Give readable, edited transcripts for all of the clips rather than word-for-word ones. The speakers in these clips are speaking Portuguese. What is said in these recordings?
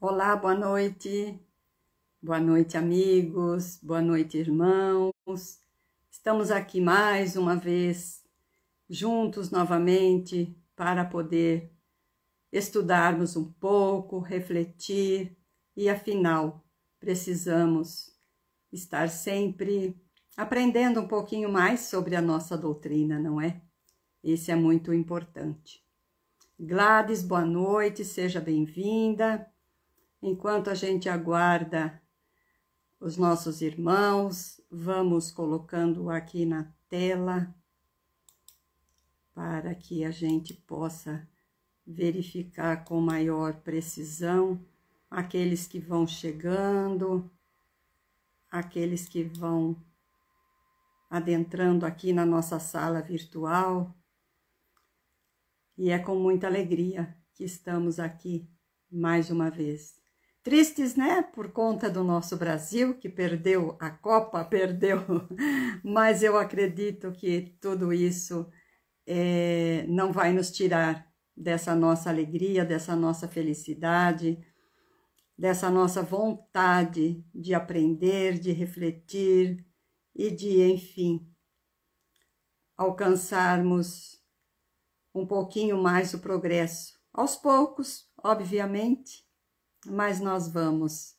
Olá, boa noite. Boa noite, amigos. Boa noite, irmãos. Estamos aqui mais uma vez, juntos novamente, para poder estudarmos um pouco, refletir e, afinal, precisamos estar sempre aprendendo um pouquinho mais sobre a nossa doutrina, não é? Isso é muito importante. Gladys, boa noite, seja bem-vinda. Enquanto a gente aguarda os nossos irmãos, vamos colocando aqui na tela para que a gente possa verificar com maior precisão aqueles que vão chegando, aqueles que vão adentrando aqui na nossa sala virtual. E é com muita alegria que estamos aqui mais uma vez. Tristes, né? Por conta do nosso Brasil, que perdeu a Copa, perdeu. Mas eu acredito que tudo isso não vai nos tirar dessa nossa alegria, dessa nossa felicidade, dessa nossa vontade de aprender, de refletir e de, enfim, alcançarmos um pouquinho mais o progresso. Aos poucos, obviamente, mas nós vamos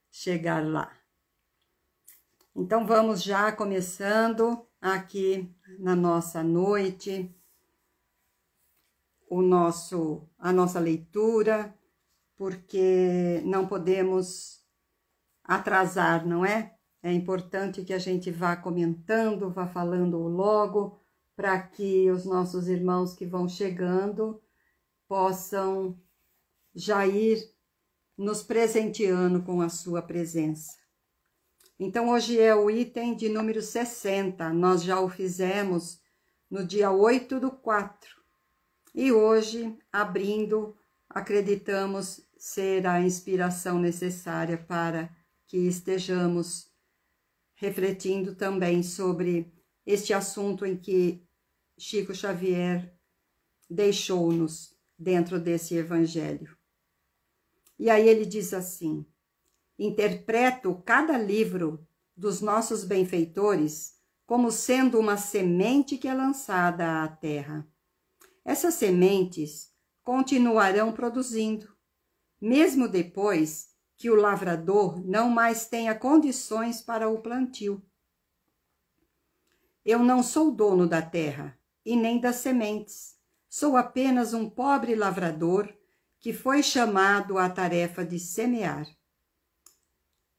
chegar lá. Então, vamos já começando aqui na nossa noite, a nossa leitura, porque não podemos atrasar, não é? É importante que a gente vá comentando, vá falando logo, para que os nossos irmãos que vão chegando possam já ir nos presenteando com a sua presença. Então, hoje é o item de número 60, nós já o fizemos no dia 8/4. E hoje, abrindo, acreditamos ser a inspiração necessária para que estejamos refletindo também sobre este assunto em que Chico Xavier deixou-nos dentro desse evangelho. E aí ele diz assim: interpreto cada livro dos nossos benfeitores como sendo uma semente que é lançada à terra. Essas sementes continuarão produzindo, mesmo depois que o lavrador não mais tenha condições para o plantio. Eu não sou dono da terra e nem das sementes. Sou apenas um pobre lavrador que foi chamado à tarefa de semear.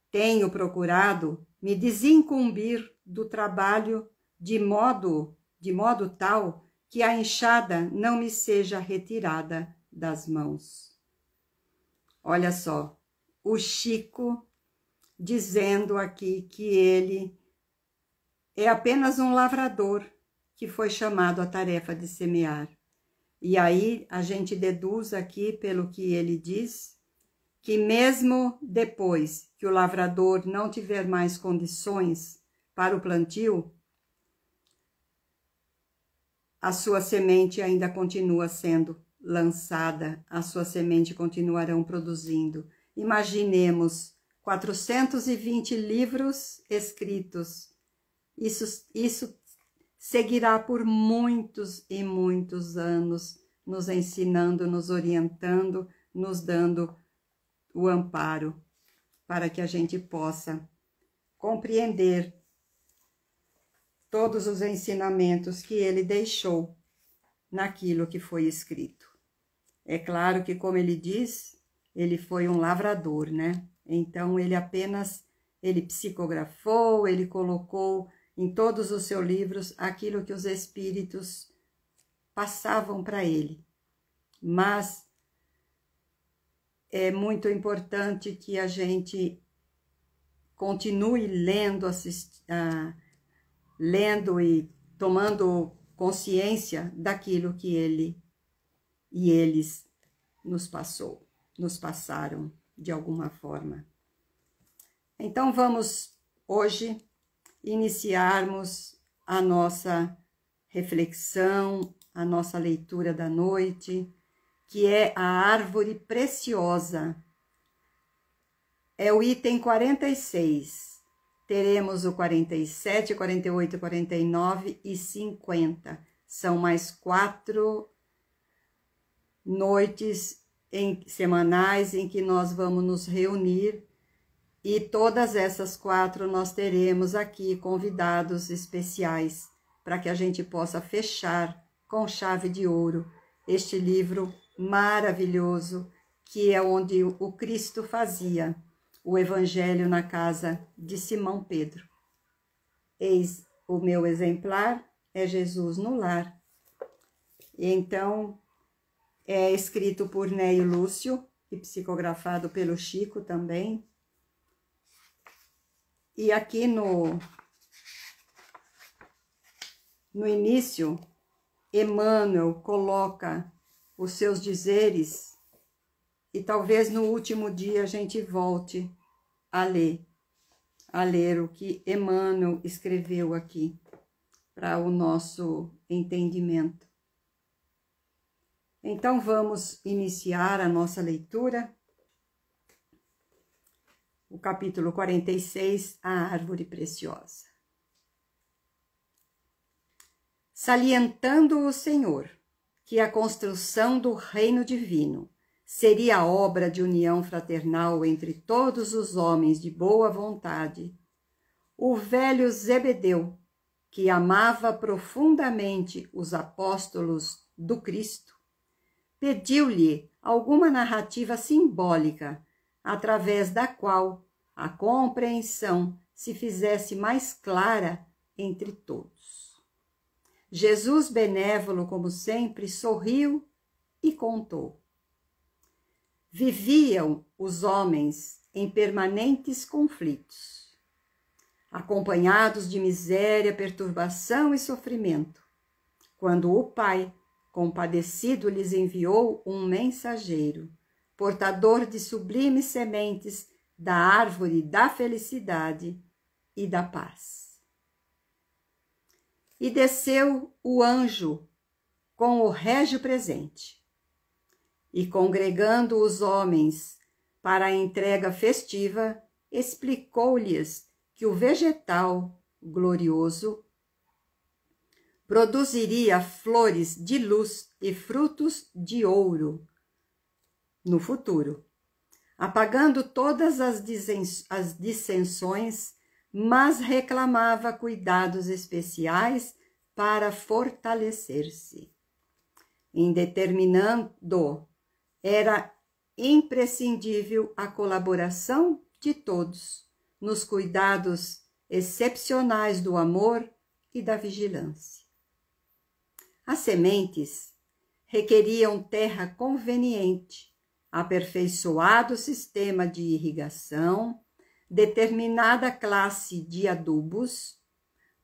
Tenho procurado me desincumbir do trabalho de modo tal que a enxada não me seja retirada das mãos. Olha só, o Chico dizendo aqui que ele é apenas um lavrador que foi chamado à tarefa de semear. E aí a gente deduz aqui, pelo que ele diz, que mesmo depois que o lavrador não tiver mais condições para o plantio, a sua semente ainda continua sendo lançada, a sua semente continuarão produzindo. Imaginemos 420 livros escritos. Isso seguirá por muitos e muitos anos, nos ensinando, nos orientando, nos dando o amparo para que a gente possa compreender todos os ensinamentos que ele deixou naquilo que foi escrito. É claro que, como ele diz, ele foi um lavrador, né? Então, ele psicografou, ele colocou em todos os seus livros aquilo que os espíritos passavam para ele. Mas é muito importante que a gente continue lendo e tomando consciência daquilo que ele e eles nos passaram de alguma forma. Então, vamos hoje iniciarmos a nossa reflexão, a nossa leitura da noite, que é a árvore preciosa é o item 46. Teremos o 47, 48, 49 e 50. São mais 4 noites semanais em que nós vamos nos reunir. E todas essas 4 nós teremos aqui convidados especiais para que a gente possa fechar com chave de ouro este livro maravilhoso que é onde o Cristo fazia o Evangelho na casa de Simão Pedro. Eis o meu exemplar, é Jesus no lar. E então, é escrito por Neio Lúcio e psicografado pelo Chico também. E aqui no início, Emmanuel coloca os seus dizeres e talvez no último dia a gente volte a ler o que Emmanuel escreveu aqui para o nosso entendimento. Então vamos iniciar a nossa leitura. O capítulo 46, a árvore preciosa. Salientando o Senhor que a construção do reino divino seria obra de união fraternal entre todos os homens de boa vontade, o velho Zebedeu, que amava profundamente os apóstolos do Cristo, pediu-lhe alguma narrativa simbólica através da qual a compreensão se fizesse mais clara entre todos. Jesus, benévolo como sempre, sorriu e contou. Viviam os homens em permanentes conflitos, acompanhados de miséria, perturbação e sofrimento, quando o Pai, compadecido, lhes enviou um mensageiro, portador de sublimes sementes da árvore da felicidade e da paz. E desceu o anjo com o régio presente, e congregando os homens para a entrega festiva, explicou-lhes que o vegetal glorioso produziria flores de luz e frutos de ouro no futuro, apagando todas as dissensões, mas reclamava cuidados especiais para fortalecer-se. Em determinando, era imprescindível a colaboração de todos nos cuidados excepcionais do amor e da vigilância. As sementes requeriam terra conveniente, aperfeiçoado sistema de irrigação, determinada classe de adubos,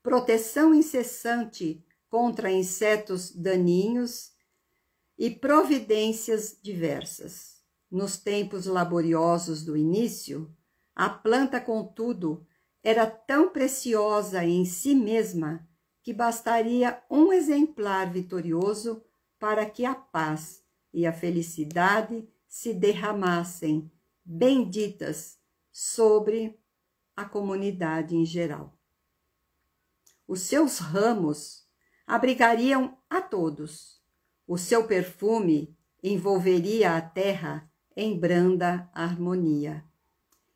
proteção incessante contra insetos daninhos e providências diversas. Nos tempos laboriosos do início, a planta, contudo, era tão preciosa em si mesma que bastaria um exemplar vitorioso para que a paz e a felicidade se derramassem benditas sobre a comunidade em geral. Os seus ramos abrigariam a todos. O seu perfume envolveria a terra em branda harmonia.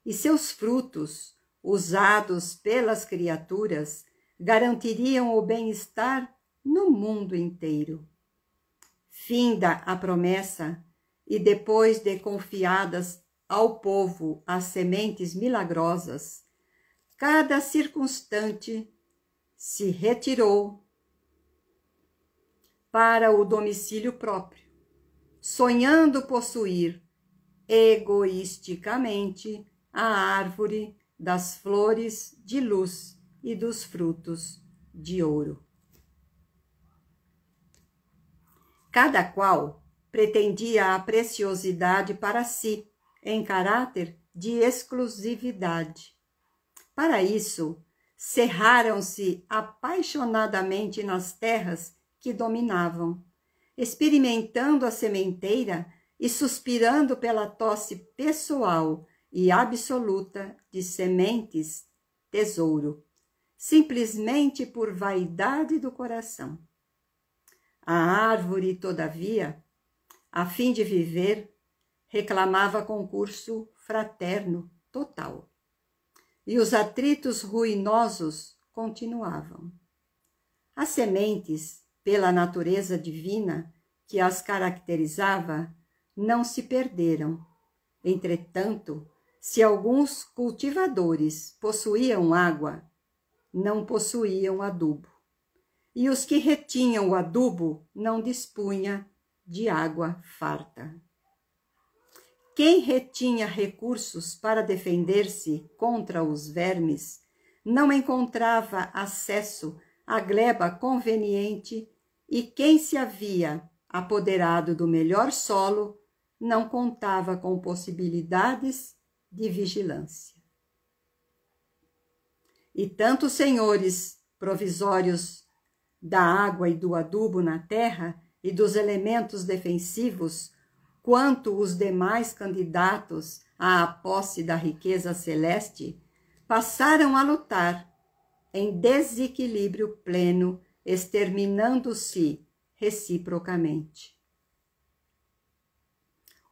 E seus frutos, usados pelas criaturas, garantiriam o bem-estar no mundo inteiro. Finda a promessa, e depois de confiadas ao povo as sementes milagrosas, cada circunstante se retirou para o domicílio próprio, sonhando possuir egoisticamente a árvore das flores de luz e dos frutos de ouro. Cada qual pretendia a preciosidade para si, em caráter de exclusividade. Para isso, cerraram-se apaixonadamente nas terras que dominavam, experimentando a sementeira e suspirando pela tosse pessoal e absoluta de sementes tesouro, simplesmente por vaidade do coração. A árvore, todavia, a fim de viver, reclamava concurso fraterno total. E os atritos ruinosos continuavam. As sementes, pela natureza divina que as caracterizava, não se perderam. Entretanto, se alguns cultivadores possuíam água, não possuíam adubo. E os que retinham o adubo não dispunha de água farta. Quem retinha recursos para defender-se contra os vermes não encontrava acesso à gleba conveniente, e quem se havia apoderado do melhor solo não contava com possibilidades de vigilância. E tanto os senhores provisórios da água e do adubo na terra e dos elementos defensivos, quanto os demais candidatos à posse da riqueza celeste, passaram a lutar em desequilíbrio pleno, exterminando-se reciprocamente.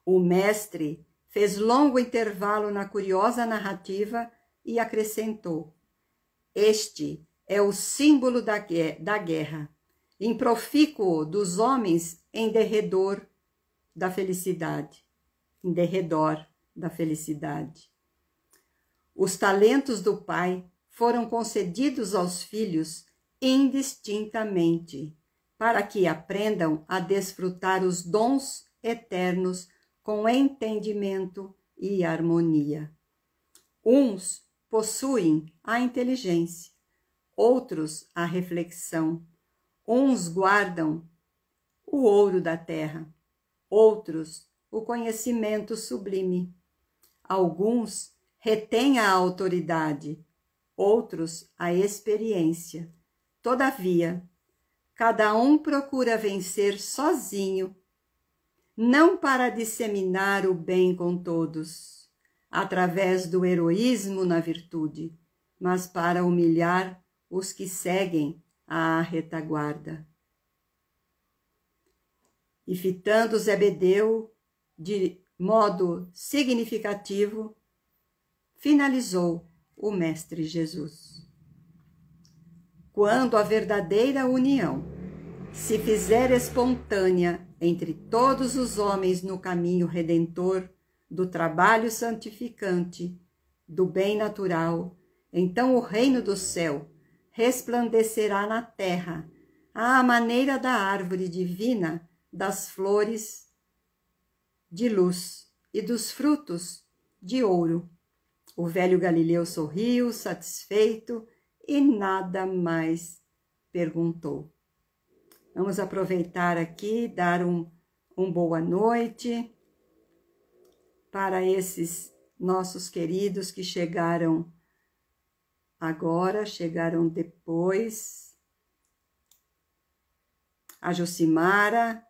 O mestre fez longo intervalo na curiosa narrativa e acrescentou: este é o símbolo da guerra, improfícuo dos homens em derredor da felicidade. Os talentos do Pai foram concedidos aos filhos indistintamente, para que aprendam a desfrutar os dons eternos com entendimento e harmonia. Uns possuem a inteligência, outros a reflexão. Uns guardam o ouro da terra, outros o conhecimento sublime. Alguns retêm a autoridade, outros a experiência. Todavia, cada um procura vencer sozinho, não para disseminar o bem com todos, através do heroísmo na virtude, mas para humilhar os que seguem à retaguarda. E fitando Zebedeu de modo significativo, finalizou o Mestre Jesus. Quando a verdadeira união se fizer espontânea entre todos os homens no caminho redentor, do trabalho santificante, do bem natural, então o reino do céu resplandecerá na terra, à maneira da árvore divina, das flores de luz e dos frutos de ouro. O velho Galileu sorriu, satisfeito, e nada mais perguntou. Vamos aproveitar aqui, dar um boa noite para esses nossos queridos que chegaram agora, chegaram depois. A Jucimara.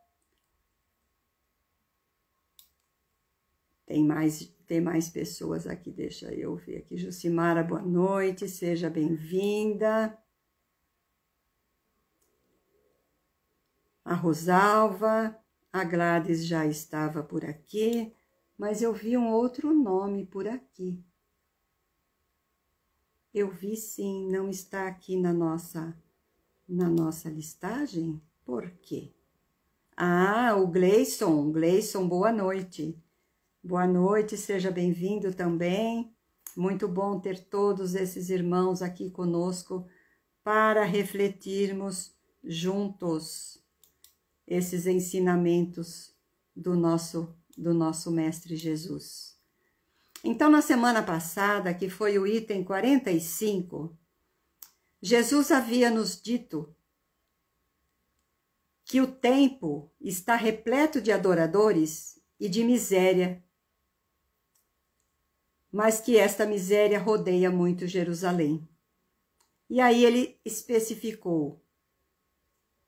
Tem mais pessoas aqui, deixa eu ver aqui. Jucimara, boa noite, seja bem-vinda. A Rosalva, a Gladys já estava por aqui, mas eu vi um outro nome por aqui. Eu vi sim, não está aqui na nossa listagem? Por quê? Ah, o Gleison. Gleison, boa noite. Boa noite, seja bem-vindo também. Muito bom ter todos esses irmãos aqui conosco para refletirmos juntos esses ensinamentos do nosso Mestre Jesus. Então, na semana passada, que foi o item 45, Jesus havia nos dito que o tempo está repleto de adoradores e de miséria, mas que esta miséria rodeia muito Jerusalém. E aí ele especificou,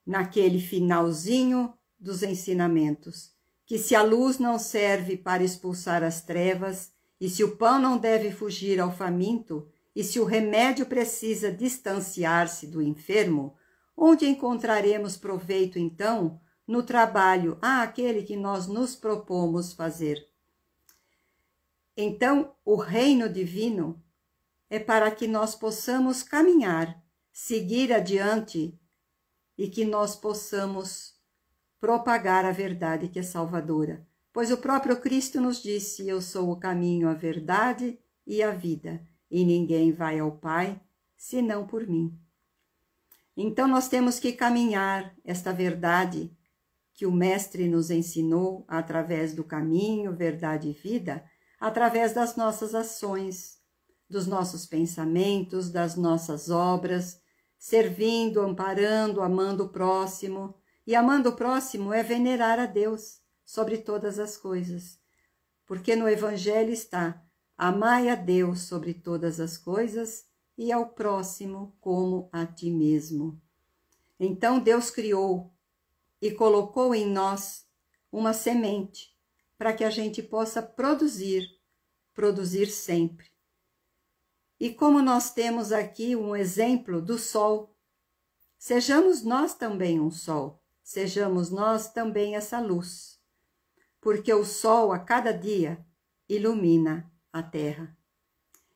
naquele finalzinho dos ensinamentos, que se a luz não serve para expulsar as trevas E se o pão não deve fugir ao faminto, e se o remédio precisa distanciar-se do enfermo, onde encontraremos proveito, então, no trabalho àquele que nós nos propomos fazer? Então, o reino divino é para que nós possamos caminhar, seguir adiante e que nós possamos propagar a verdade que é salvadora. Pois o próprio Cristo nos disse: eu sou o caminho, a verdade e a vida, e ninguém vai ao Pai senão por mim. Então nós temos que caminhar esta verdade que o Mestre nos ensinou através do caminho, verdade e vida, através das nossas ações, dos nossos pensamentos, das nossas obras, servindo, amparando, amando o próximo. E amando o próximo é venerar a Deus sobre todas as coisas. Porque no Evangelho está: amai a Deus sobre todas as coisas e ao próximo como a ti mesmo. Então Deus criou e colocou em nós uma semente para que a gente possa produzir sempre. E como nós temos aqui um exemplo do sol, sejamos nós também um sol, sejamos nós também essa luz, porque o sol a cada dia ilumina a terra.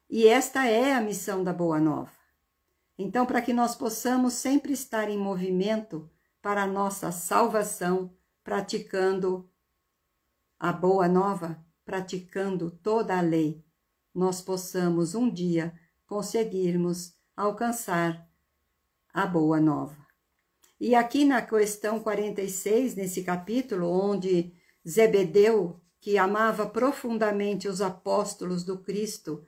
E esta é a missão da Boa Nova. Então, para que nós possamos sempre estar em movimento para a nossa salvação, praticando a Boa Nova, praticando toda a lei, nós possamos um dia conseguirmos alcançar a Boa Nova. E aqui na questão 46, nesse capítulo, onde Zebedeu, que amava profundamente os apóstolos do Cristo,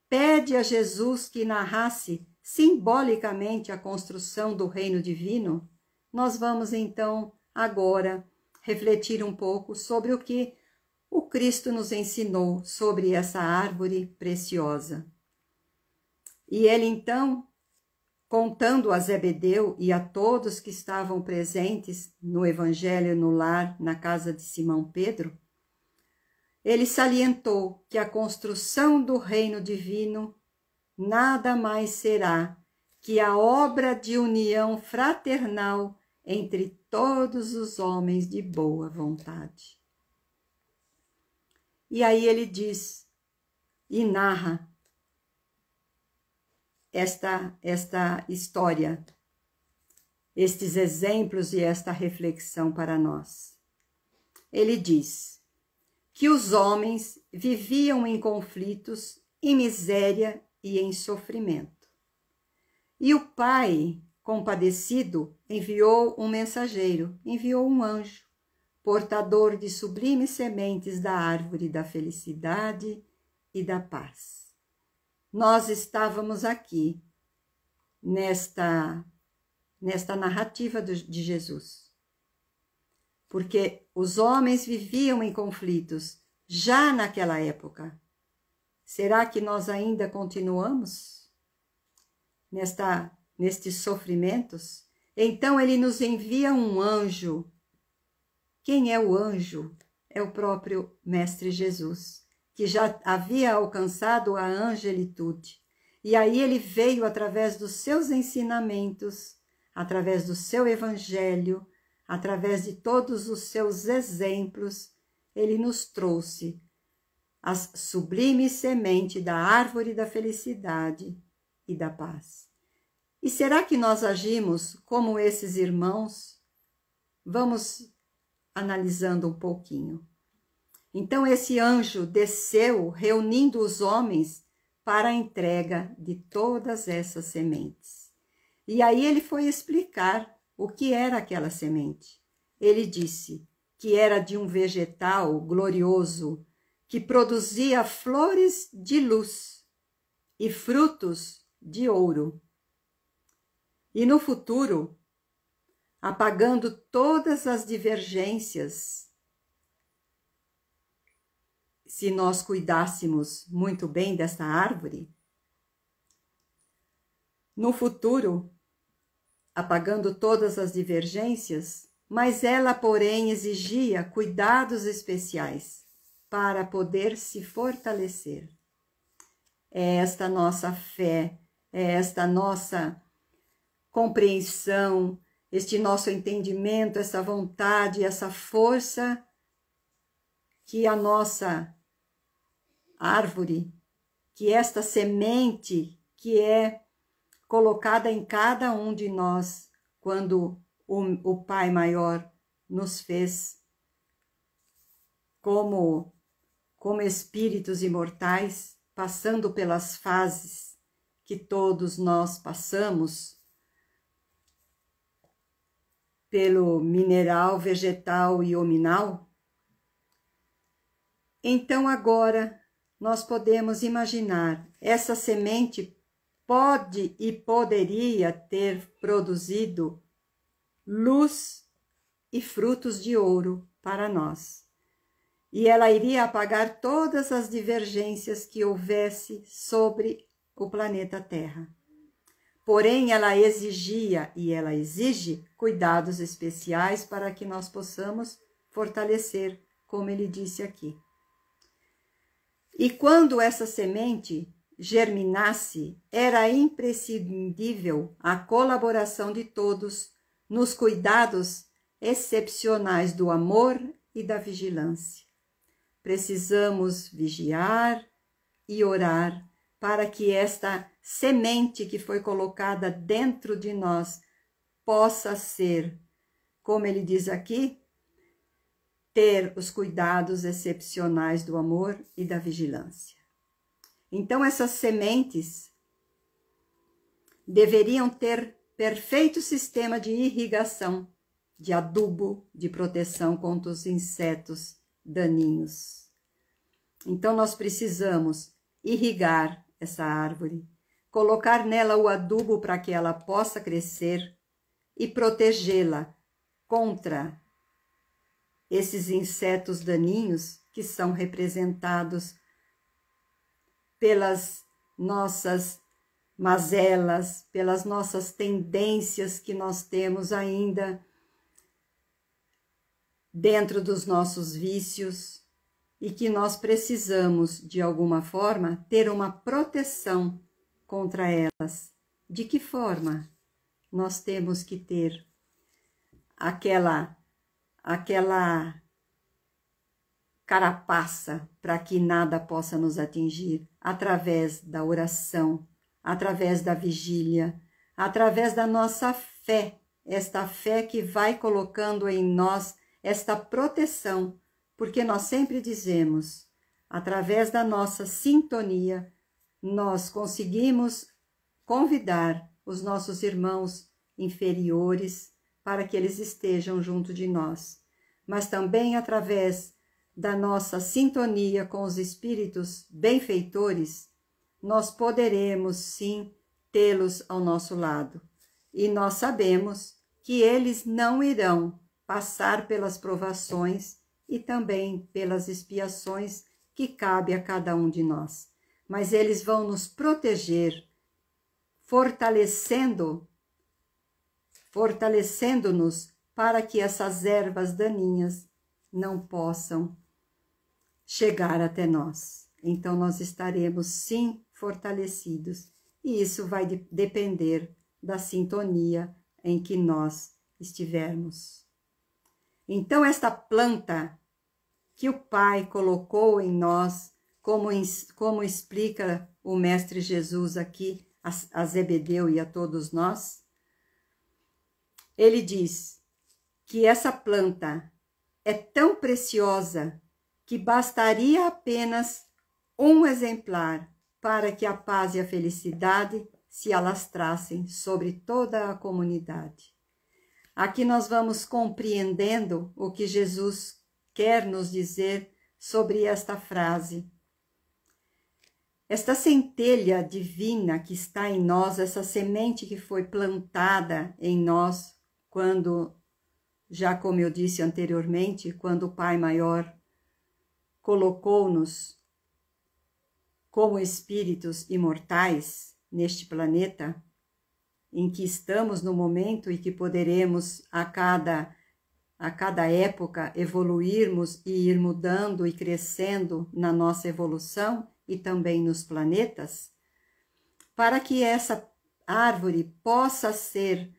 pede a Jesus que narrasse simbolicamente a construção do reino divino, nós vamos então agora refletir um pouco sobre o que o Cristo nos ensinou sobre essa árvore preciosa. E ele então, contando a Zebedeu e a todos que estavam presentes no Evangelho no lar, na casa de Simão Pedro, ele salientou que a construção do reino divino nada mais será que a obra de união fraternal entre todos os homens de boa vontade. E aí ele diz e narra esta história, estes exemplos e esta reflexão para nós. Ele diz que os homens viviam em conflitos, em miséria e em sofrimento. E o Pai, compadecido, enviou um mensageiro, enviou um anjo, portador de sublimes sementes da árvore da felicidade e da paz. Nós estávamos aqui, nesta narrativa de Jesus, porque os homens viviam em conflitos já naquela época. Será que nós ainda continuamos nestes sofrimentos? Então ele nos envia um anjo. Quem é o anjo? É o próprio Mestre Jesus, que já havia alcançado a angelitude. E aí ele veio através dos seus ensinamentos, através do seu evangelho, através de todos os seus exemplos, ele nos trouxe as sublimes sementes da árvore da felicidade e da paz. E será que nós agimos como esses irmãos? Vamos analisando um pouquinho. Então esse anjo desceu reunindo os homens para a entrega de todas essas sementes. E aí ele foi explicar o que era aquela semente. Ele disse que era de um vegetal glorioso que produzia flores de luz e frutos de ouro. E no futuro, apagando todas as divergências, se nós cuidássemos muito bem dessa árvore, no futuro, apagando todas as divergências, mas ela, porém, exigia cuidados especiais. para poder se fortalecer. É esta nossa fé, é esta nossa compreensão, este nosso entendimento, essa vontade, essa força que a nossa árvore, que esta semente que é colocada em cada um de nós quando o Pai Maior nos fez como espíritos imortais, passando pelas fases que todos nós passamos, pelo mineral, vegetal e hominal. Então agora nós podemos imaginar, essa semente pode e poderia ter produzido luz e frutos de ouro para nós. E ela iria apagar todas as divergências que houvesse sobre o planeta Terra. Porém, ela exigia e ela exige cuidados especiais para que nós possamos fortalecer, como ele disse aqui. E quando essa semente germinasse, era imprescindível a colaboração de todos nos cuidados excepcionais do amor e da vigilância. Precisamos vigiar e orar para que esta semente que foi colocada dentro de nós possa ser, como ele diz aqui, ter os cuidados excepcionais do amor e da vigilância. Então, essas sementes deveriam ter perfeito sistema de irrigação, de adubo, de proteção contra os insetos daninhos. Então, nós precisamos irrigar essa árvore, colocar nela o adubo para que ela possa crescer e protegê-la contra esses insetos daninhos que são representados pelas nossas mazelas, pelas nossas tendências que nós temos ainda dentro dos nossos vícios e que nós precisamos, de alguma forma, ter uma proteção contra elas. De que forma? Nós temos que ter aquela carapaça para que nada possa nos atingir, através da oração, através da vigília, através da nossa fé, esta fé que vai colocando em nós esta proteção, porque nós sempre dizemos, através da nossa sintonia, nós conseguimos convidar os nossos irmãos inferiores para que eles estejam junto de nós, mas também através da nossa sintonia com os espíritos benfeitores, nós poderemos sim tê-los ao nosso lado. E nós sabemos que eles não irão passar pelas provações e também pelas expiações que cabe a cada um de nós. Mas eles vão nos proteger, fortalecendo-nos para que essas ervas daninhas não possam chegar até nós. Então, nós estaremos sim fortalecidos. E isso vai depender da sintonia em que nós estivermos. Então, esta planta que o Pai colocou em nós, como explica o Mestre Jesus aqui, a Zebedeu e a todos nós, ele diz que essa planta é tão preciosa que bastaria apenas um exemplar para que a paz e a felicidade se alastrassem sobre toda a comunidade. Aqui nós vamos compreendendo o que Jesus quer nos dizer sobre esta frase. Esta centelha divina que está em nós, essa semente que foi plantada em nós, quando, já como eu disse anteriormente, quando o Pai Maior colocou-nos como espíritos imortais neste planeta, em que estamos no momento e que poderemos a cada a cada época evoluirmos e ir mudando e crescendo na nossa evolução e também nos planetas, para que essa árvore possa ser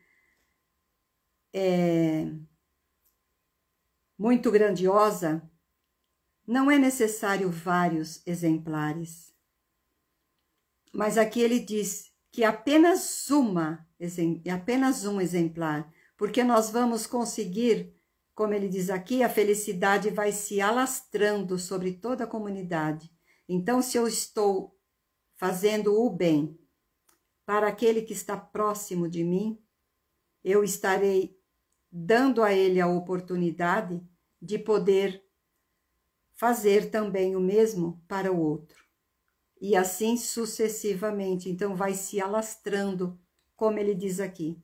muito grandiosa, não é necessário vários exemplares. Mas aqui ele diz que apenas um exemplar, porque nós vamos conseguir, como ele diz aqui, a felicidade vai se alastrando sobre toda a comunidade. Então, se eu estou fazendo o bem para aquele que está próximo de mim, eu estarei dando a ele a oportunidade de poder fazer também o mesmo para o outro. E assim sucessivamente. Então, vai se alastrando, como ele diz aqui.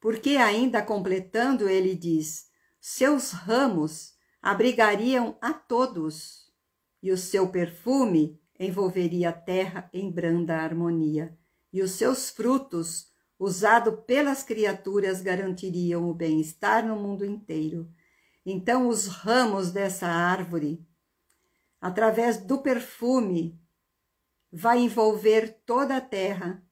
Porque ainda completando, ele diz, seus ramos abrigariam a todos, e o seu perfume envolveria a terra em branda harmonia, e os seus frutos, usado pelas criaturas, garantiriam o bem-estar no mundo inteiro. Então, os ramos dessa árvore, através do perfume, vai envolver toda a terra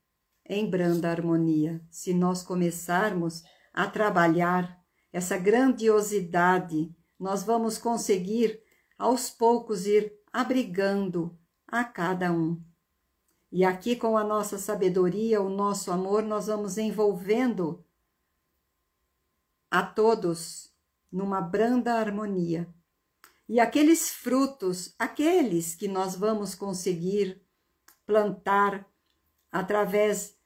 em branda harmonia. Se nós começarmos a trabalhar essa grandiosidade, nós vamos conseguir, aos poucos, ir abrigando a cada um. E aqui, com a nossa sabedoria, o nosso amor, nós vamos envolvendo a todos numa branda harmonia. E aqueles frutos, aqueles que nós vamos conseguir plantar através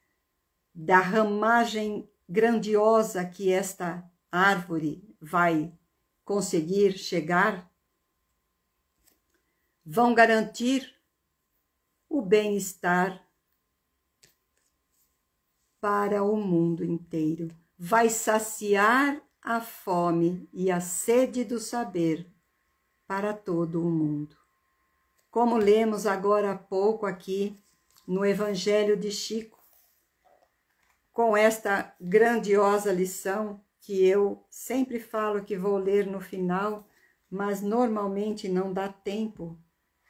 da ramagem grandiosa que esta árvore vai conseguir chegar, vão garantir o bem-estar para o mundo inteiro. Vai saciar a fome e a sede do saber para todo o mundo. Como lemos agora há pouco aqui no Evangelho de Chico, com esta grandiosa lição que eu sempre falo que vou ler no final, mas normalmente não dá tempo.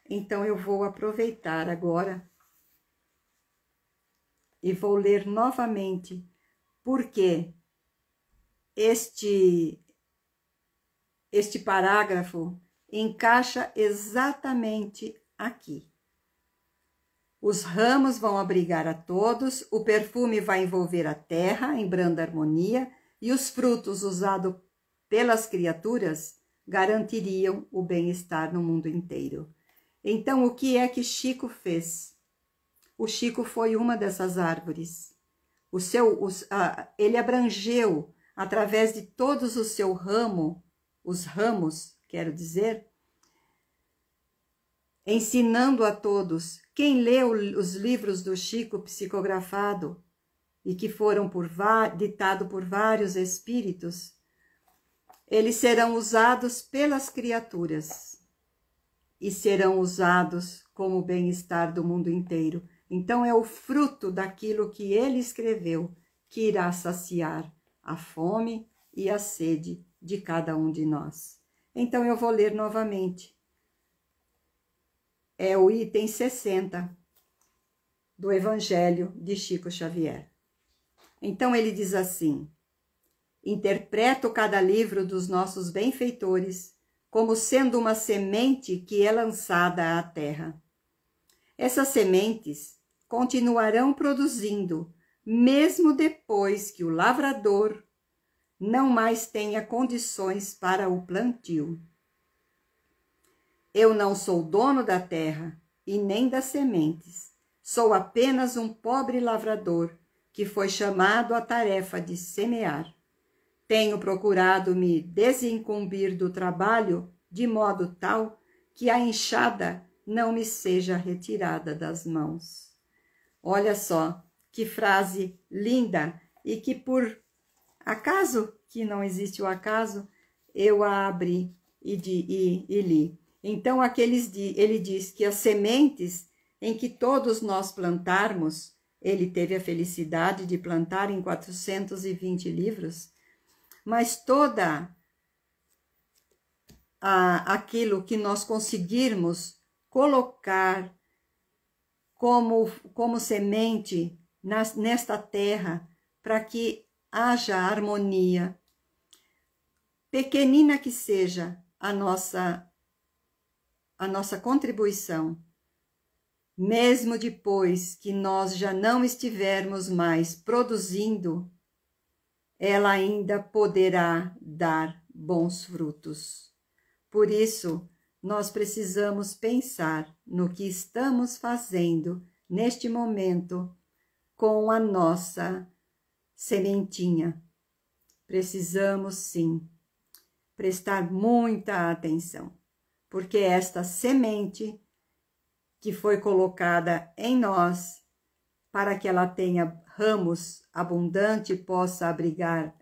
Então eu vou aproveitar agora e vou ler novamente, porque este parágrafo encaixa exatamente aqui. Os ramos vão abrigar a todos, o perfume vai envolver a terra em branda harmonia e os frutos usados pelas criaturas garantiriam o bem-estar no mundo inteiro. Então, o que é que Chico fez? O Chico foi uma dessas árvores. Ele abrangeu, através de todos os ramos, quero dizer, ensinando a todos. Quem leu os livros do Chico psicografado e que foram ditados por vários espíritos, eles serão usados pelas criaturas e serão usados como o bem-estar do mundo inteiro. Então, é o fruto daquilo que ele escreveu que irá saciar a fome e a sede de cada um de nós. Então, eu vou ler novamente. É o item 60 do Evangelho de Chico Xavier. Então, ele diz assim: interpreto cada livro dos nossos benfeitores como sendo uma semente que é lançada à terra. Essas sementes continuarão produzindo, mesmo depois que o lavrador não mais tenha condições para o plantio. Eu não sou dono da terra e nem das sementes. Sou apenas um pobre lavrador que foi chamado à tarefa de semear. Tenho procurado me desincumbir do trabalho de modo tal que a enxada não me seja retirada das mãos. Olha só que frase linda e que por acaso, que não existe o acaso, eu a abri e li. Então, ele diz que as sementes em que todos nós plantarmos, ele teve a felicidade de plantar em 420 livros, mas toda aquilo que nós conseguirmos colocar como semente nesta terra, para que haja harmonia, pequenina que seja a nossa contribuição, mesmo depois que nós já não estivermos mais produzindo, ela ainda poderá dar bons frutos. Por isso, nós precisamos pensar no que estamos fazendo neste momento com a nossa sementinha. Precisamos, sim, prestar muita atenção, porque esta semente que foi colocada em nós, para que ela tenha ramos abundantes, possa abrigar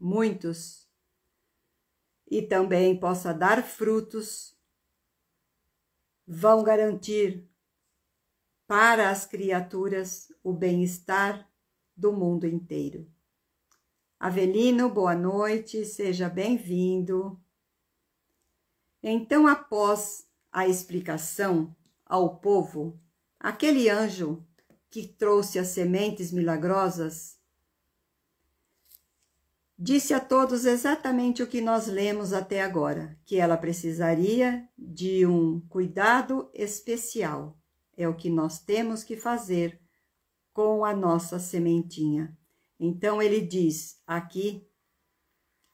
muitos e também possa dar frutos, vão garantir para as criaturas o bem-estar do mundo inteiro. Avelino, boa noite, seja bem-vindo. Então, após a explicação ao povo, aquele anjo que trouxe as sementes milagrosas disse a todos exatamente o que nós lemos até agora, que ela precisaria de um cuidado especial. É o que nós temos que fazer com a nossa sementinha. Então, ele diz aqui,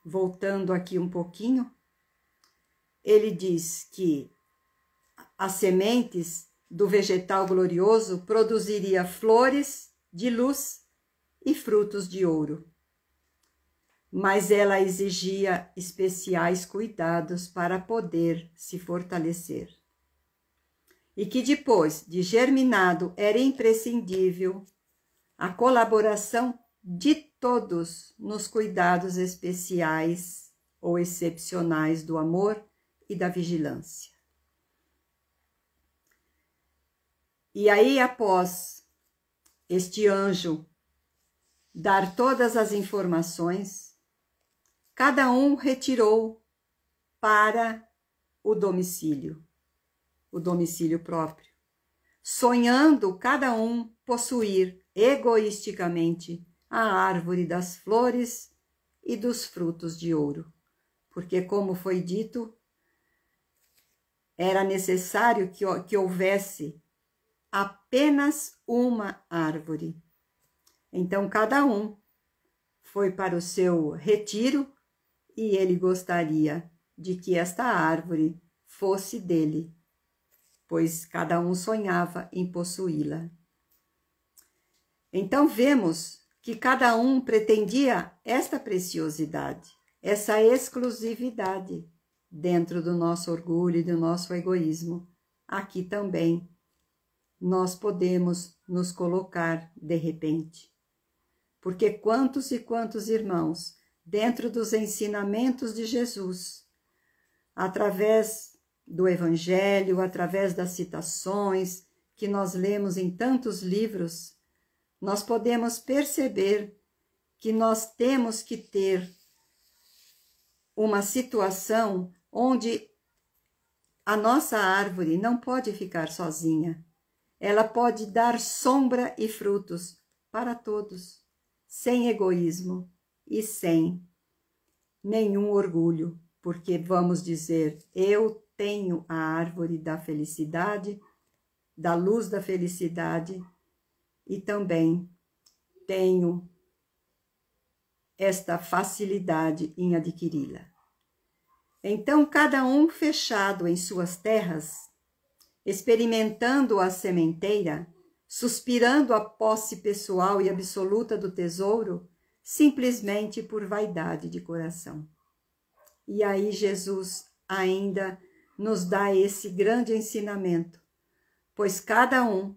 voltando aqui um pouquinho, ele diz que as sementes do vegetal glorioso produziria flores de luz e frutos de ouro. Mas ela exigia especiais cuidados para poder se fortalecer. E que depois de germinado era imprescindível a colaboração de todos nos cuidados especiais ou excepcionais do amor e da vigilância. E aí, após este anjo dar todas as informações, cada um retirou para o domicílio próprio, sonhando cada um possuir egoisticamente a árvore das flores e dos frutos de ouro, porque, como foi dito, era necessário que houvesse apenas uma árvore. Então, cada um foi para o seu retiro e ele gostaria de que esta árvore fosse dele, pois cada um sonhava em possuí-la. Então, vemos que cada um pretendia esta preciosidade, essa exclusividade dentro do nosso orgulho e do nosso egoísmo. Aqui também nós podemos nos colocar de repente. Porque quantos e quantos irmãos, dentro dos ensinamentos de Jesus, através do Evangelho, através das citações que nós lemos em tantos livros, nós podemos perceber que nós temos que ter uma situação onde a nossa árvore não pode ficar sozinha. Ela pode dar sombra e frutos para todos, sem egoísmo e sem nenhum orgulho, porque vamos dizer, eu tenho a árvore da felicidade, da luz da felicidade, e também tenho esta facilidade em adquiri-la. Então, cada um fechado em suas terras, experimentando a sementeira, suspirando a posse pessoal e absoluta do tesouro, simplesmente por vaidade de coração. E aí Jesus ainda nos dá esse grande ensinamento, pois cada um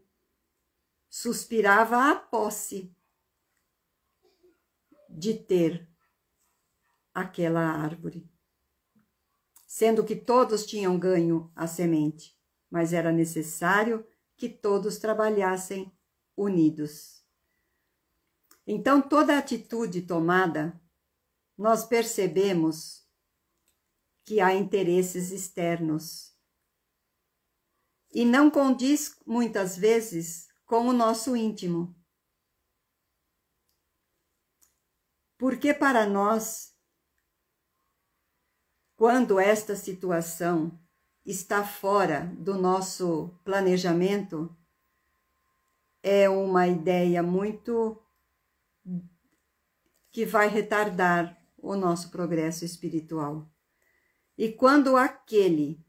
suspirava a posse de ter aquela árvore, sendo que todos tinham ganho a semente, mas era necessário que todos trabalhassem unidos. Então, toda atitude tomada, nós percebemos que há interesses externos. E não condiz, muitas vezes, com o nosso íntimo. Porque para nós, quando esta situação está fora do nosso planejamento, é uma ideia muito que vai retardar o nosso progresso espiritual. E quando aquele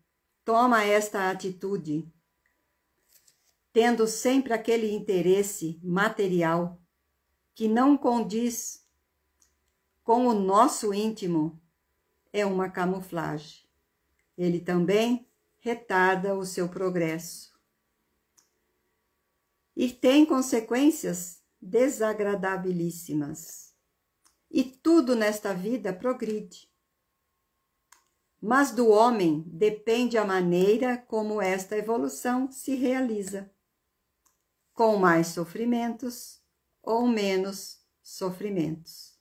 toma esta atitude, tendo sempre aquele interesse material que não condiz com o nosso íntimo, é uma camuflagem. Ele também retarda o seu progresso. E tem consequências desagradabilíssimas. E tudo nesta vida progride. Mas do homem depende a maneira como esta evolução se realiza, com mais sofrimentos ou menos sofrimentos.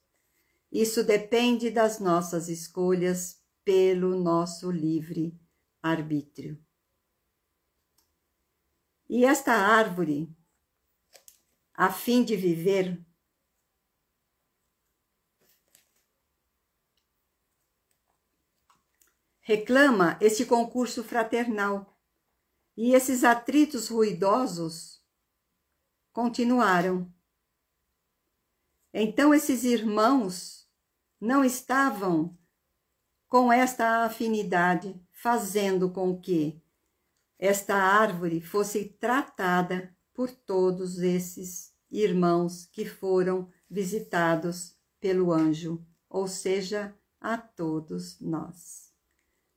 Isso depende das nossas escolhas pelo nosso livre arbítrio. E esta árvore, a fim de viver, reclama esse concurso fraternal. E esses atritos ruidosos continuaram. Então esses irmãos não estavam com esta afinidade, fazendo com que esta árvore fosse tratada por todos esses irmãos que foram visitados pelo anjo, ou seja, a todos nós.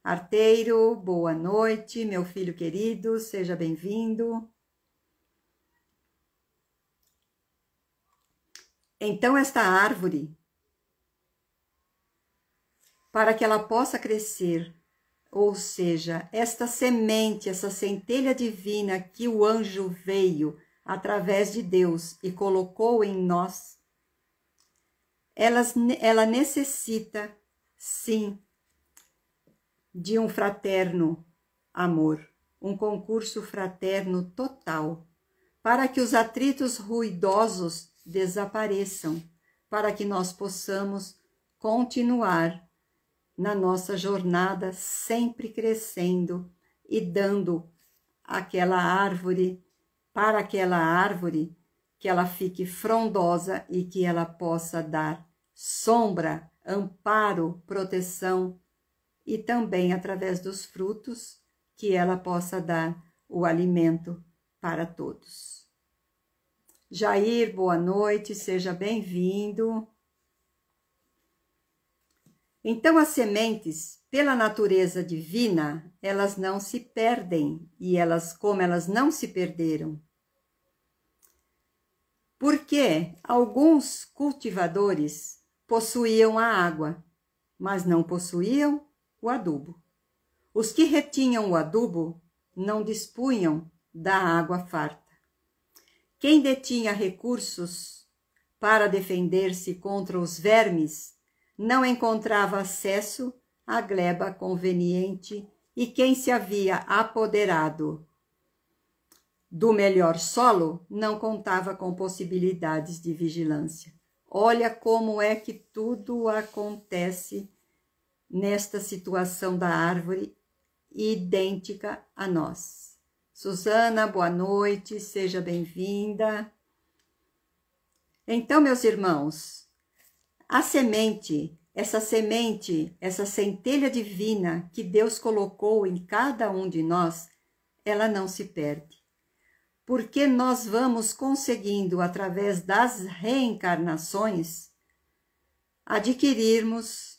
Arteiro, boa noite, meu filho querido, seja bem-vindo. Então, esta árvore, para que ela possa crescer, ou seja, esta semente, essa centelha divina que o anjo veio através de Deus e colocou em nós, ela necessita, sim, de um fraterno amor, um concurso fraterno total, para que os atritos ruidosos desapareçam, para que nós possamos continuar na nossa jornada, sempre crescendo e dando aquela árvore, para aquela árvore, que ela fique frondosa e que ela possa dar sombra, amparo, proteção, e também através dos frutos, que ela possa dar o alimento para todos. Jair, boa noite, seja bem-vindo. Então, as sementes, pela natureza divina, elas não se perdem, e como elas não se perderam. Porque alguns cultivadores possuíam a água, mas não possuíam o adubo. Os que retinham o adubo não dispunham da água farta. Quem detinha recursos para defender-se contra os vermes não encontrava acesso à gleba conveniente, e quem se havia apoderado do melhor solo não contava com possibilidades de vigilância. Olha como é que tudo acontece nesta situação da árvore idêntica a nós. Suzana, boa noite, seja bem-vinda. Então, meus irmãos, a semente, essa centelha divina que Deus colocou em cada um de nós, ela não se perde. Porque nós vamos conseguindo, através das reencarnações, adquirirmos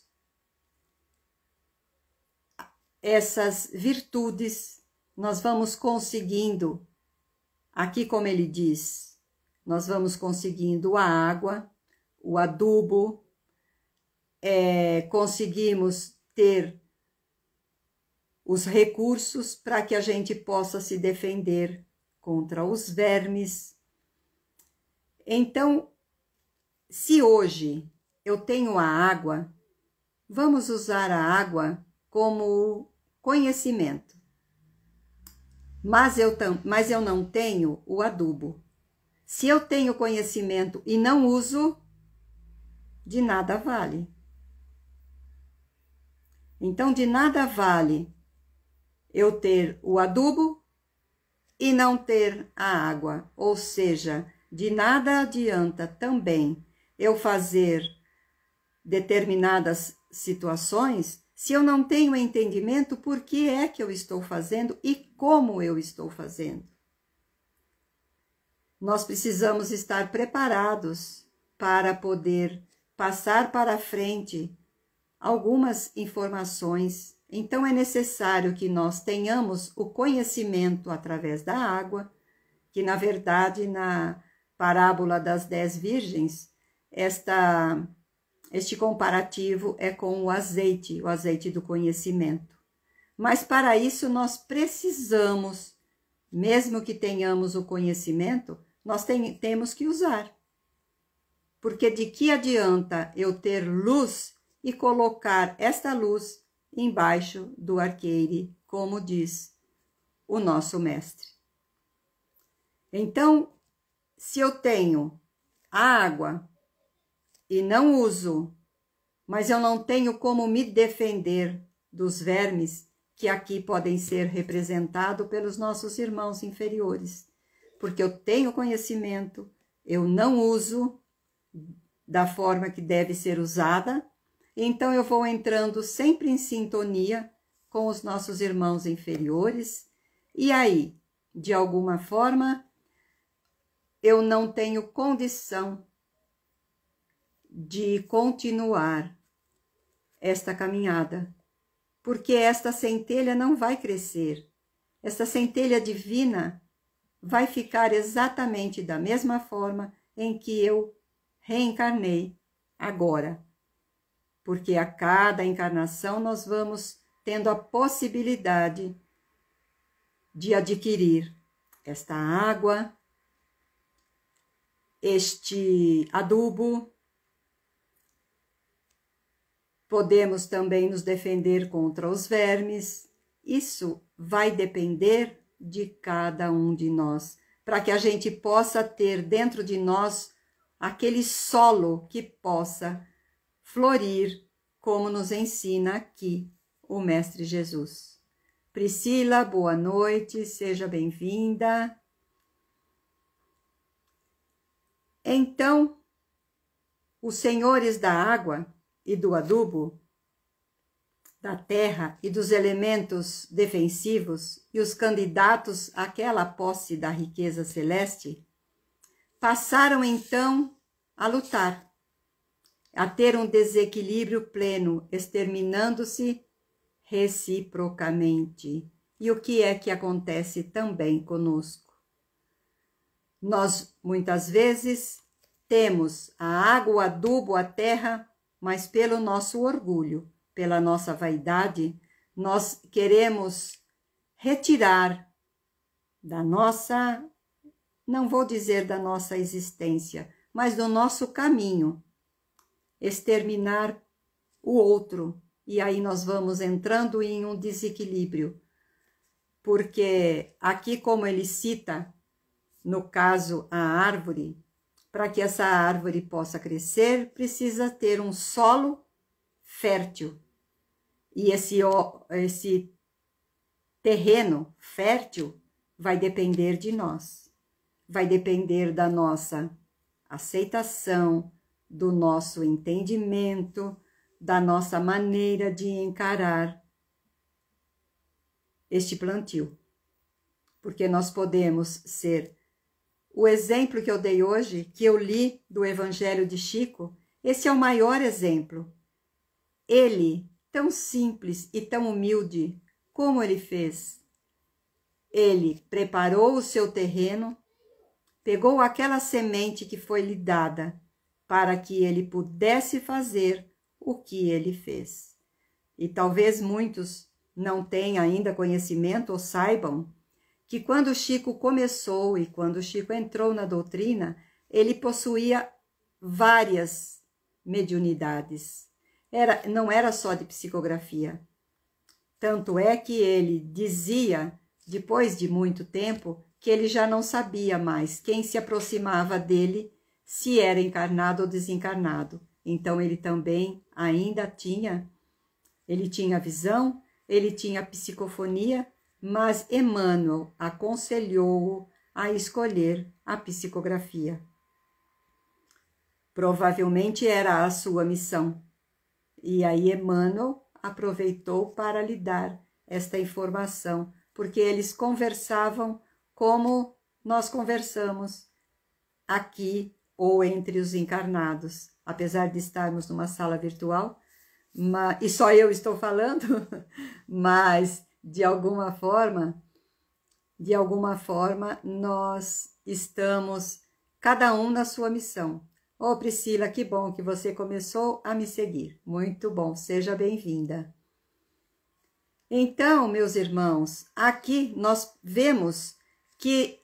essas virtudes, nós vamos conseguindo, aqui como ele diz, nós vamos conseguindo a água, o adubo, conseguimos ter os recursos para que a gente possa se defender contra os vermes. Então, se hoje eu tenho a água, vamos usar a água como conhecimento. Mas eu não tenho o adubo. Se eu tenho conhecimento e não uso, de nada vale. Então, de nada vale eu ter o adubo e não ter a água. Ou seja, de nada adianta também eu fazer determinadas situações se eu não tenho entendimento por que é que eu estou fazendo e como eu estou fazendo. Nós precisamos estar preparados para poder passar para frente algumas informações. Então, é necessário que nós tenhamos o conhecimento através da água, que, na verdade, na parábola das 10 virgens, este comparativo é com o azeite do conhecimento. Mas, para isso, nós precisamos, mesmo que tenhamos o conhecimento, nós temos que usar. Porque de que adianta eu ter luz e colocar esta luz embaixo do arqueire, como diz o nosso mestre? Então, se eu tenho a água e não uso, mas eu não tenho como me defender dos vermes que aqui podem ser representados pelos nossos irmãos inferiores, porque eu tenho conhecimento, eu não uso da forma que deve ser usada, então eu vou entrando sempre em sintonia com os nossos irmãos inferiores, e aí, de alguma forma, eu não tenho condição de continuar esta caminhada, porque esta centelha não vai crescer. Esta centelha divina vai ficar exatamente da mesma forma em que eu reencarnei agora. Porque a cada encarnação nós vamos tendo a possibilidade de adquirir esta água, este adubo. Podemos também nos defender contra os vermes. Isso vai depender de cada um de nós, para que a gente possa ter dentro de nós aquele solo que possa florir, como nos ensina aqui o Mestre Jesus. Priscila, boa noite, seja bem-vinda. Então, os senhores da água e do adubo, da terra e dos elementos defensivos e os candidatos àquela posse da riqueza celeste, passaram então a lutar, a ter um desequilíbrio pleno, exterminando-se reciprocamente. E o que é que acontece também conosco? Nós, muitas vezes, temos a água, o adubo, a terra, mas pelo nosso orgulho, pela nossa vaidade, nós queremos retirar da nossa, não vou dizer da nossa existência, mas do nosso caminho, exterminar o outro. E aí nós vamos entrando em um desequilíbrio, porque aqui, como ele cita, no caso, a árvore, para que essa árvore possa crescer, precisa ter um solo fértil. E esse terreno fértil vai depender de nós. Vai depender da nossa aceitação, do nosso entendimento, da nossa maneira de encarar este plantio. Porque nós podemos ser... O exemplo que eu dei hoje, que eu li do Evangelho de Chico, esse é o maior exemplo. Ele, tão simples e tão humilde, como ele fez? Ele preparou o seu terreno, pegou aquela semente que foi lhe dada, para que ele pudesse fazer o que ele fez. E talvez muitos não tenham ainda conhecimento ou saibam que quando Chico começou e quando Chico entrou na doutrina, ele possuía várias mediunidades. Não era só de psicografia. Tanto é que ele dizia, depois de muito tempo, que ele já não sabia mais quem se aproximava dele, se era encarnado ou desencarnado. Então ele também ainda tinha, ele tinha visão, ele tinha psicofonia, mas Emmanuel aconselhou-o a escolher a psicografia. Provavelmente era a sua missão. E aí Emmanuel aproveitou para lhe dar esta informação, porque eles conversavam como nós conversamos aqui ou entre os encarnados, apesar de estarmos numa sala virtual, e só eu estou falando, mas de alguma forma nós estamos cada um na sua missão. Ô Priscila, que bom que você começou a me seguir. Muito bom, seja bem-vinda. Então, meus irmãos, aqui nós vemos que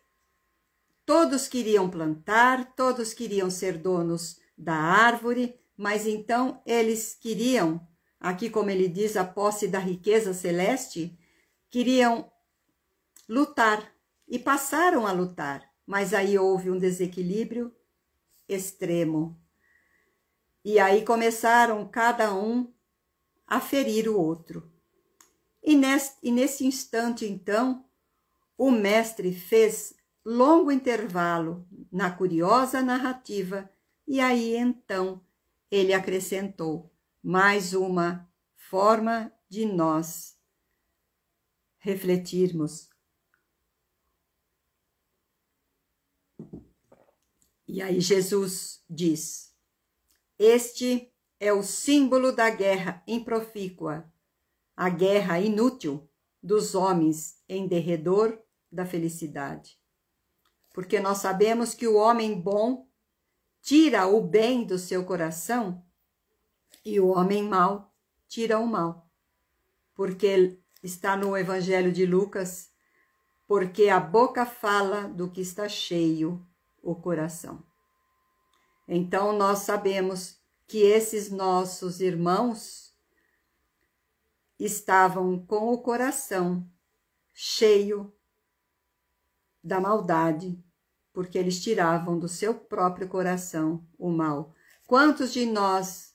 todos queriam plantar, todos queriam ser donos da árvore, mas então eles queriam, aqui como ele diz, a posse da riqueza celeste, queriam lutar e passaram a lutar, mas aí houve um desequilíbrio extremo. E aí começaram cada um a ferir o outro. E nesse instante, então, o mestre fez longo intervalo na curiosa narrativa e aí, então, ele acrescentou mais uma forma de nós refletirmos. E aí Jesus diz: este é o símbolo da guerra improfícua, a guerra inútil dos homens em derredor da felicidade. Porque nós sabemos que o homem bom tira o bem do seu coração e o homem mau tira o mal. Porque está no Evangelho de Lucas, porque a boca fala do que está cheio o coração. Então nós sabemos que esses nossos irmãos estavam com o coração cheio da maldade, porque eles tiravam do seu próprio coração o mal. Quantos de nós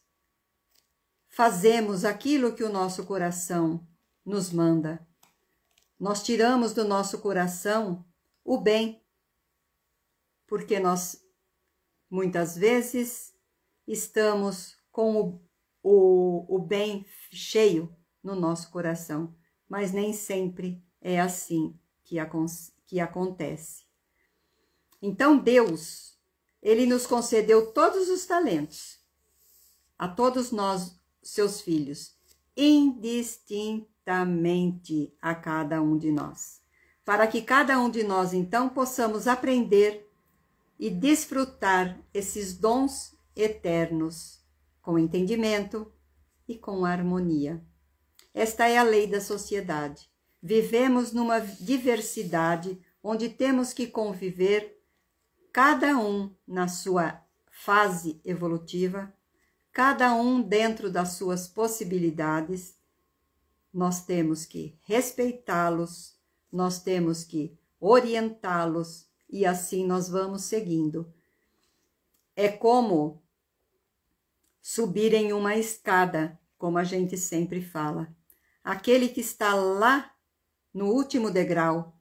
fazemos aquilo que o nosso coração nos manda? Nós tiramos do nosso coração o bem, porque nós muitas vezes estamos com o bem cheio no nosso coração, mas nem sempre é assim que acontece. Então Deus, ele nos concedeu todos os talentos, a todos nós, seus filhos, indistintamente a cada um de nós, para que cada um de nós, então, possamos aprender e desfrutar esses dons eternos com entendimento e com harmonia. Esta é a lei da sociedade. Vivemos numa diversidade onde temos que conviver, cada um na sua fase evolutiva, cada um dentro das suas possibilidades. Nós temos que respeitá-los, nós temos que orientá-los e assim nós vamos seguindo. É como subir em uma escada, como a gente sempre fala. Aquele que está lá no último degrau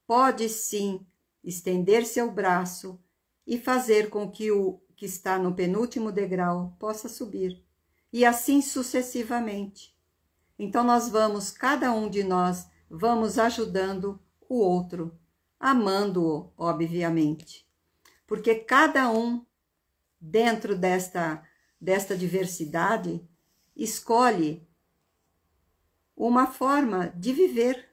pode sim estender seu braço e fazer com que o que está no penúltimo degrau possa subir. E assim sucessivamente. Então nós vamos, cada um de nós, vamos ajudando o outro, amando-o, obviamente. Porque cada um, dentro desta diversidade, escolhe uma forma de viver.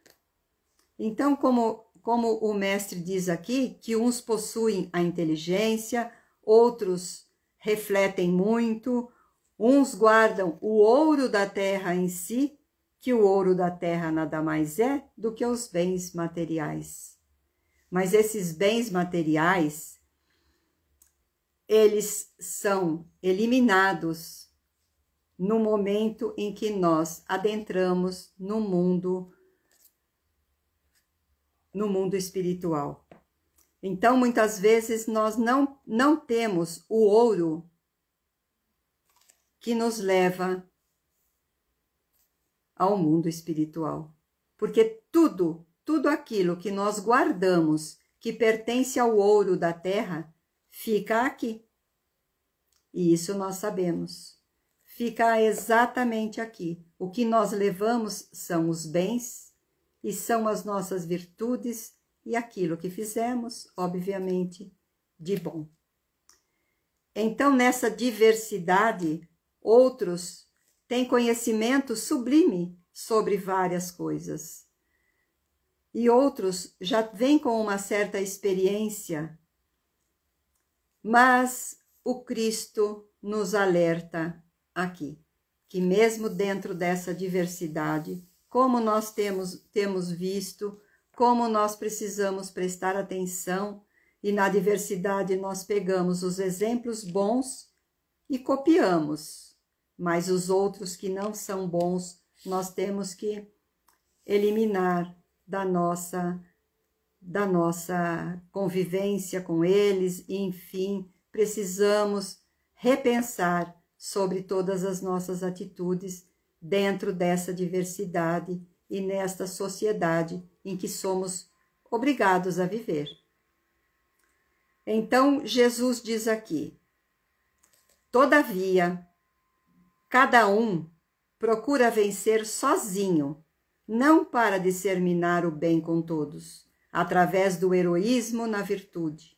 Então, como o mestre diz aqui, que uns possuem a inteligência, outros refletem muito, uns guardam o ouro da terra em si, que o ouro da terra nada mais é do que os bens materiais. Mas esses bens materiais, eles são eliminados no momento em que nós adentramos no mundo espiritual. Então, muitas vezes, nós não temos o ouro que nos leva ao mundo espiritual. Porque tudo aquilo que nós guardamos, que pertence ao ouro da terra, fica aqui. E isso nós sabemos. Fica exatamente aqui. O que nós levamos são os bens e são as nossas virtudes e aquilo que fizemos, obviamente, de bom. Então, nessa diversidade, outros têm conhecimento sublime sobre várias coisas. E outros já vêm com uma certa experiência, mas o Cristo nos alerta aqui, que mesmo dentro dessa diversidade, como nós temos visto, como nós precisamos prestar atenção, e na diversidade nós pegamos os exemplos bons e copiamos, mas os outros que não são bons, nós temos que eliminar da nossa convivência com eles, e enfim, precisamos repensar sobre todas as nossas atitudes dentro dessa diversidade e nesta sociedade em que somos obrigados a viver. Então, Jesus diz aqui: todavia, cada um procura vencer sozinho, não para disseminar o bem com todos, através do heroísmo na virtude,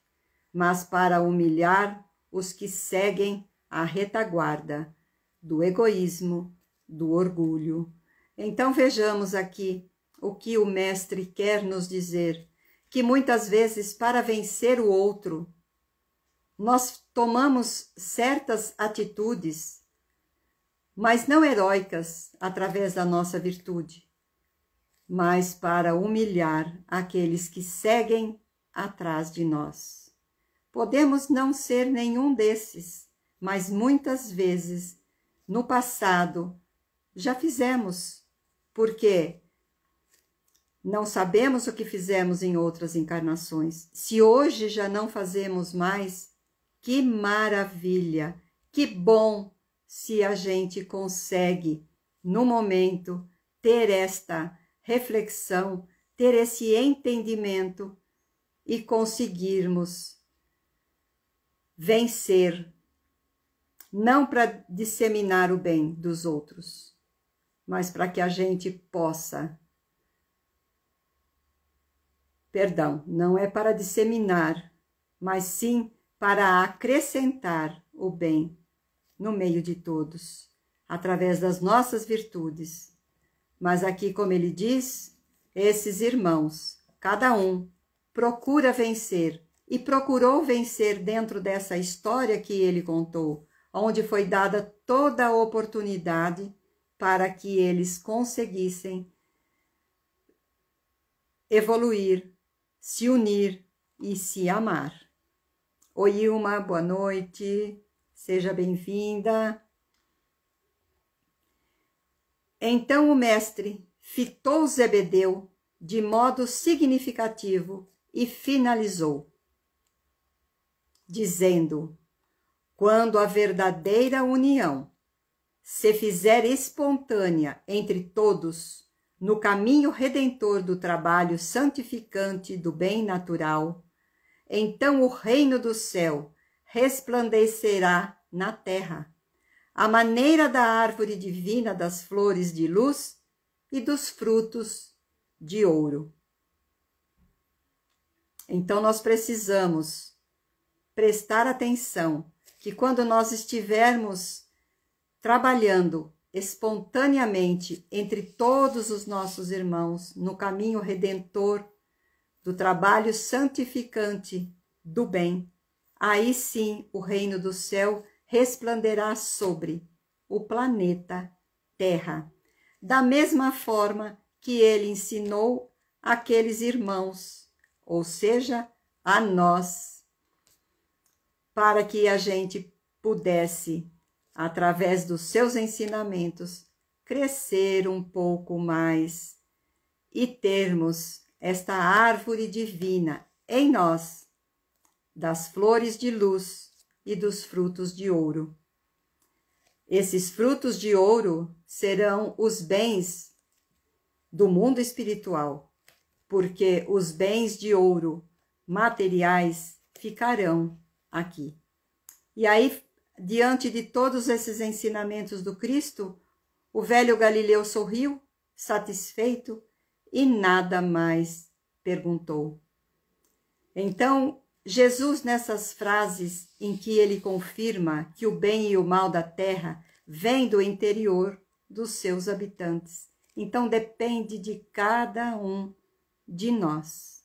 mas para humilhar os que seguem a retaguarda do egoísmo, do orgulho. Então vejamos aqui o que o Mestre quer nos dizer, que muitas vezes para vencer o outro, nós tomamos certas atitudes, mas não heróicas através da nossa virtude, mas para humilhar aqueles que seguem atrás de nós. Podemos não ser nenhum desses, mas muitas vezes, no passado, já fizemos, porque não sabemos o que fizemos em outras encarnações. Se hoje já não fazemos mais, que maravilha, que bom se a gente consegue, no momento, ter esta reflexão, ter esse entendimento e conseguirmos vencer, não para disseminar o bem dos outros, mas para que a gente possa, não é para disseminar, mas sim para acrescentar o bem no meio de todos, através das nossas virtudes. Mas aqui, como ele diz, esses irmãos, cada um procura vencer, e procurou vencer dentro dessa história que ele contou, onde foi dada toda a oportunidade para que eles conseguissem evoluir, se unir e se amar. Oi, Ilma, boa noite, seja bem-vinda. Então o mestre fitou Zebedeu de modo significativo e finalizou, dizendo: quando a verdadeira união se fizer espontânea entre todos no caminho redentor do trabalho santificante do bem natural, então o reino do céu resplandecerá na terra, à maneira da árvore divina das flores de luz e dos frutos de ouro. Então nós precisamos prestar atenção que quando nós estivermos trabalhando espontaneamente entre todos os nossos irmãos no caminho redentor do trabalho santificante do bem, aí sim o reino do céu resplandecerá sobre o planeta Terra, da mesma forma que ele ensinou aqueles irmãos, ou seja, a nós, para que a gente pudesse através dos seus ensinamentos, crescer um pouco mais e termos esta árvore divina em nós, das flores de luz e dos frutos de ouro. Esses frutos de ouro serão os bens do mundo espiritual, porque os bens de ouro materiais ficarão aqui. E aí, diante de todos esses ensinamentos do Cristo, o velho Galileu sorriu, satisfeito, e nada mais perguntou. Então, Jesus, nessas frases em que ele confirma que o bem e o mal da terra vêm do interior dos seus habitantes. Então, depende de cada um de nós.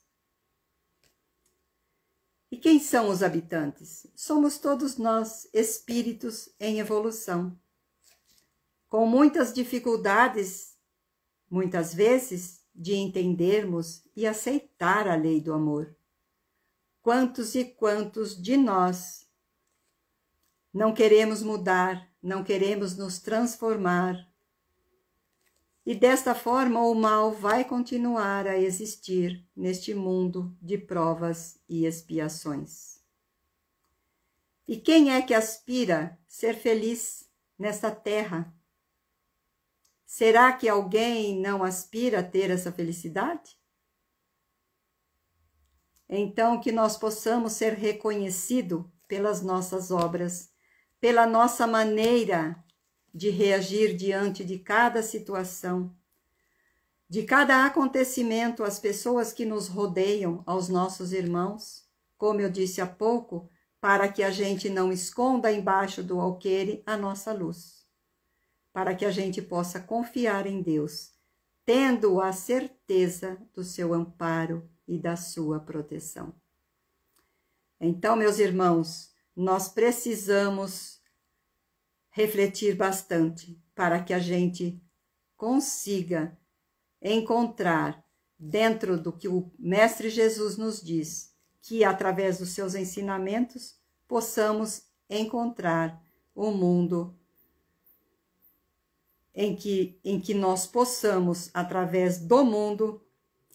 E quem são os habitantes? Somos todos nós, espíritos em evolução, com muitas dificuldades, muitas vezes, de entendermos e aceitar a lei do amor. Quantos e quantos de nós não queremos mudar, não queremos nos transformar. E desta forma o mal vai continuar a existir neste mundo de provas e expiações. E quem é que aspira ser feliz nesta terra? Será que alguém não aspira a ter essa felicidade? Então, que nós possamos ser reconhecidos pelas nossas obras, pela nossa maneira de reagir diante de cada situação, de cada acontecimento, as pessoas que nos rodeiam, aos nossos irmãos, como eu disse há pouco, para que a gente não esconda embaixo do alqueire a nossa luz, para que a gente possa confiar em Deus, tendo a certeza do seu amparo e da sua proteção. Então, meus irmãos, nós precisamos refletir bastante para que a gente consiga encontrar dentro do que o Mestre Jesus nos diz, que através dos seus ensinamentos possamos encontrar um mundo em que nós possamos, através do mundo,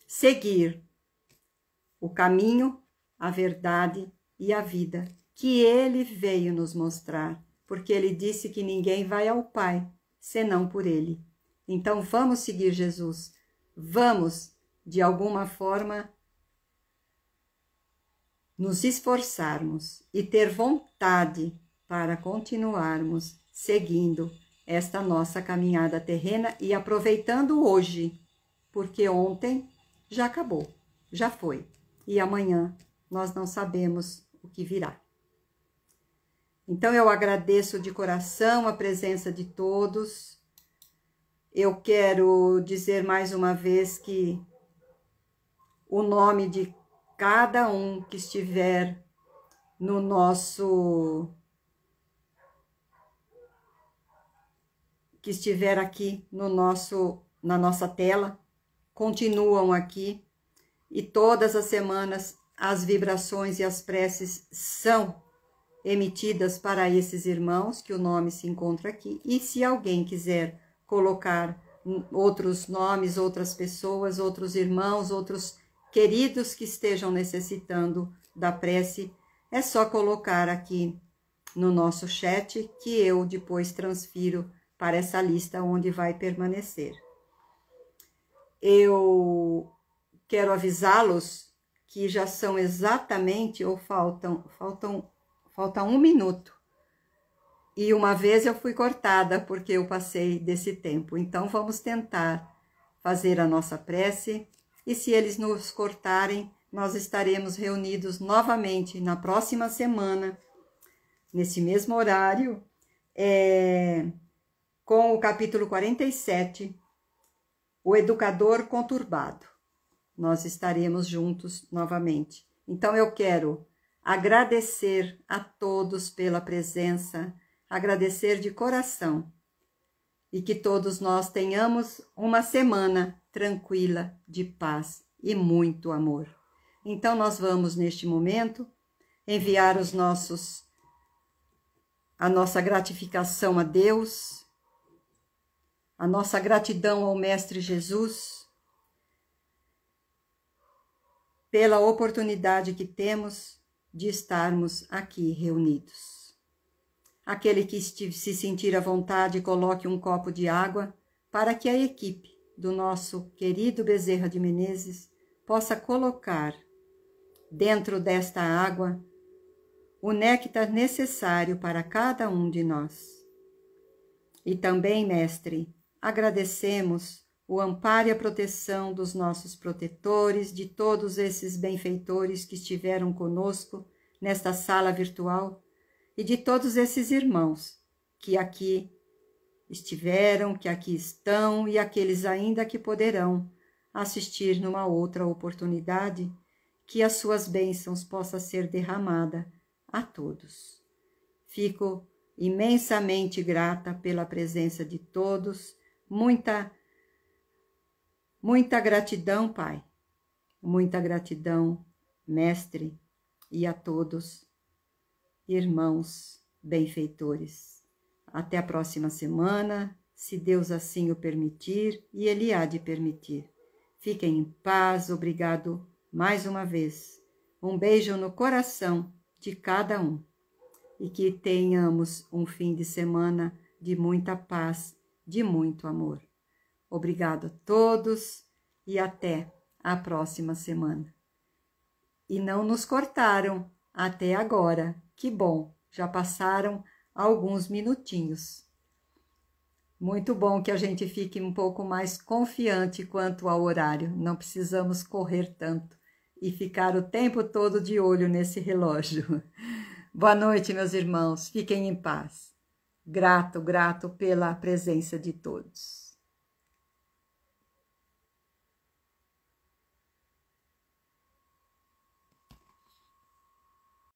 seguir o caminho, a verdade e a vida que ele veio nos mostrar, porque ele disse que ninguém vai ao Pai senão por ele. Então vamos seguir Jesus, vamos, de alguma forma, nos esforçarmos e ter vontade para continuarmos seguindo esta nossa caminhada terrena e aproveitando hoje, porque ontem já acabou, já foi, e amanhã nós não sabemos o que virá. Então eu agradeço de coração a presença de todos. Eu quero dizer mais uma vez que o nome de cada um que estiver no nosso aqui na nossa tela, continuam aqui, e todas as semanas as vibrações e as preces são emitidas para esses irmãos, que o nome se encontra aqui, e se alguém quiser colocar outros nomes, outras pessoas, outros irmãos, outros queridos que estejam necessitando da prece, é só colocar aqui no nosso chat, que eu depois transfiro para essa lista onde vai permanecer. Eu quero avisá-los que já são exatamente, ou falta 1 minuto. E uma vez eu fui cortada porque eu passei desse tempo. Então vamos tentar fazer a nossa prece, e se eles nos cortarem, nós estaremos reunidos novamente na próxima semana, nesse mesmo horário, com o capítulo 47, o educador conturbado. Nós estaremos juntos novamente. Então eu quero agradecer a todos pela presença, agradecer de coração, e que todos nós tenhamos uma semana tranquila, de paz e muito amor. Então nós vamos neste momento enviar a nossa gratificação a Deus, a nossa gratidão ao Mestre Jesus, pela oportunidade que temos de estarmos aqui reunidos. Aquele que se sentir à vontade, coloque um copo de água para que a equipe do nosso querido Bezerra de Menezes possa colocar dentro desta água o néctar necessário para cada um de nós. E também, Mestre, agradecemos o amparo e a proteção dos nossos protetores, de todos esses benfeitores que estiveram conosco nesta sala virtual e de todos esses irmãos que aqui estiveram, que aqui estão e aqueles ainda que poderão assistir numa outra oportunidade, que as suas bênçãos possam ser derramadas a todos. Fico imensamente grata pela presença de todos, muita gratidão, Pai, muita gratidão, Mestre, e a todos, irmãos benfeitores. Até a próxima semana, se Deus assim o permitir, e Ele há de permitir. Fiquem em paz, obrigado mais uma vez. Um beijo no coração de cada um. E que tenhamos um fim de semana de muita paz, de muito amor. Obrigado a todos e até a próxima semana. E não nos cortaram até agora. Que bom, já passaram alguns minutinhos. Muito bom que a gente fique um pouco mais confiante quanto ao horário. Não precisamos correr tanto e ficar o tempo todo de olho nesse relógio. Boa noite, meus irmãos. Fiquem em paz. Grato pela presença de todos.